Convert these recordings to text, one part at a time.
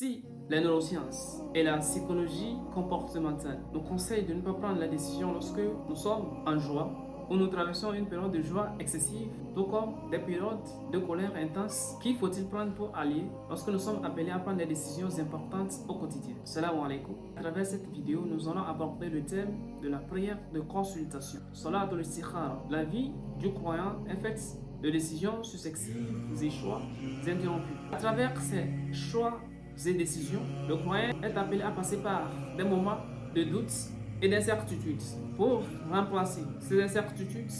Si les neurosciences et la psychologie comportementale nous conseillent de ne pas prendre la décision lorsque nous sommes en joie ou nous traversons une période de joie excessive, tout comme des périodes de colère intense, qu'il faut-il prendre pour allier lorsque nous sommes appelés à prendre des décisions importantes au quotidien? Salam alaikum. À travers cette vidéo, nous allons aborder le thème de la prière de consultation. Salatul istikhara. La vie du croyant est faite de décisions successives et choix interrompus. À travers ces choix et décisions, le croyant est appelé à passer par des moments de doute et d'incertitude pour remplacer ces incertitudes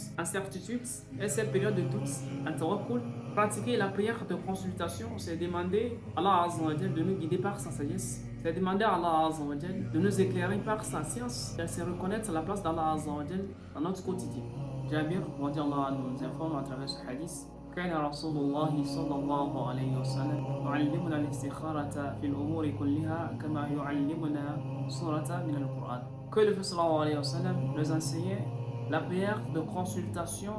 et ces périodes de doute en tawakkul. Pratiquer la prière de consultation, c'est demander à Allah Azza wa Jal de nous guider par sa sagesse, c'est demander à Allah Azza wa Jal de nous éclairer par sa science, et c'est reconnaître la place d'Allah Azza wa Jal dans notre quotidien. Jabir radiallahu anhu nous informe à travers ce hadith: كان رسول الله صلى الله عليه وسلم يعلمنا الاستخارة في الأمور كلها كما يعلمنا سورة من القرآن. Que le Prophète sallallahu alayhi wa sallam nous enseignait la prière de consultation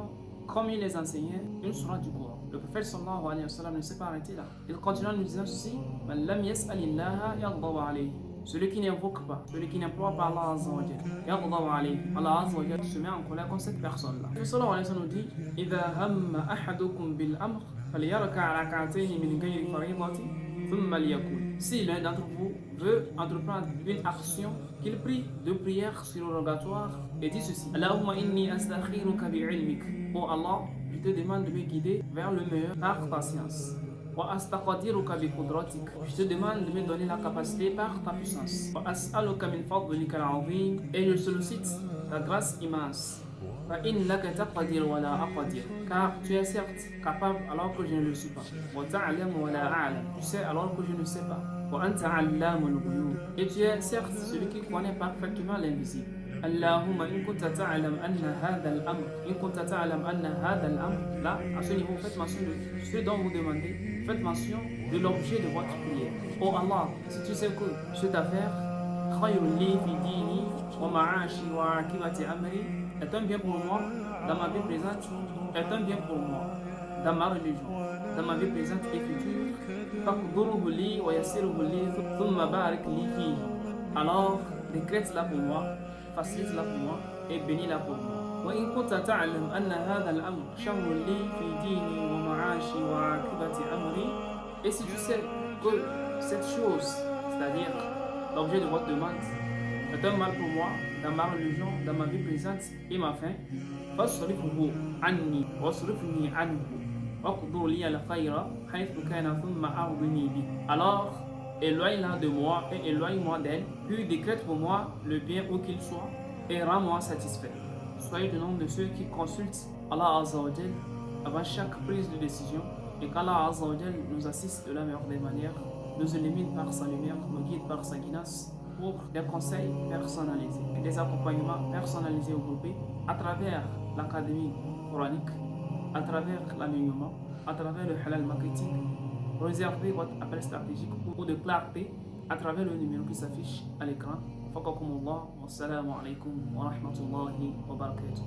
comme il les enseignait une sourate du Coran. Le Prophète sallallahu alayhi wa sallam ne s'est pas arrêté là. Il continue en nous disant ceci: Man lam yas'alillaha yaghdab alayhi. Celui qui n'invoque pas, celui qui n'implore pas Allah Azza wa Jal, yaghdab alayhi. Allah Azza wa Jal se met en colère contre cette personne-là. Le Prophète sallallahu alayhi wa sallam nous dit: Idha hamma ahadukum bil amr falyarka' rak'atayn min ghayri fariidati thumma liyaqul. Si l'un d'entre vous veut entreprendre une action, qu'il prie deux prières surrogatoires et dit ceci: Allahumma inni astakhiruka bi'ilmik. Oh Allah, je te demande de me guider vers le meilleur par ta science. Wa astaqdiruka bi qudratik. Je te demande de me donner la capacité par ta puissance. Wa as'aluka min fadlika al-'azim. Et je sollicite ta grâce immense. Fa innaka taqdir wa la aqdir. Car tu es certes capable alors que je ne le suis pas. Wa ta'lamu wa la a'lam. Tu sais alors que je ne sais pas. Wa anta 'allamul ghuyub. Et tu es certes celui qui connaît parfaitement l'invisible. Allahumma in kunta ta'lam anna hadha al-amr. In kunta ta'lam anna hadha al-amr. Là, à ce niveau, faites mention de ce dont vous demandez. Faites mention de l'objet de votre prière. Oh Allah, si tu sais que cette affaire khayrun li fi dini wa ma'ashi wa 'aqibati amri est un bien pour moi dans ma vie présente, est un bien pour moi dans ma religion, dans ma vie présente et future. Faqduruhu li wa yassiruhu li thumma barik li fihi. Alors, décrète-la pour moi, facilite-la pour moi et bénis-la pour moi. وإن كنت تعلم أن هذا الأمر شر لي في ديني ومعاشي وعاقبة أمري. Et si tu sais que cette chose, c'est-à-dire l'objet de votre demande, est un mal pour moi dans ma religion, dans ma vie présente et ma fin, فاصرفه عني واصرفني عنه واقدر لي الخير حيث كان ثم أرضني به. Alors éloigne-la de moi et éloigne-moi d'elle, puis décrète pour moi le bien où qu'il soit et rends-moi satisfait. Soyez du nombre de ceux qui consultent Allah Azza wa Jal avant chaque prise de décision, et qu'Allah Azza wa Jal nous assiste de la meilleure des manières, nous illumine par sa lumière, nous guide par sa guidance pour des conseils personnalisés, des accompagnements personnalisés ou groupés à travers l'académie coranique, à travers l'alignement, à travers le halal marketing. Réservez votre appel stratégique ou de clarté à travers le numéro qui s'affiche à l'écran. Faqakumullah wa salamu alaykum wa rahmatullahi wa barakatuh.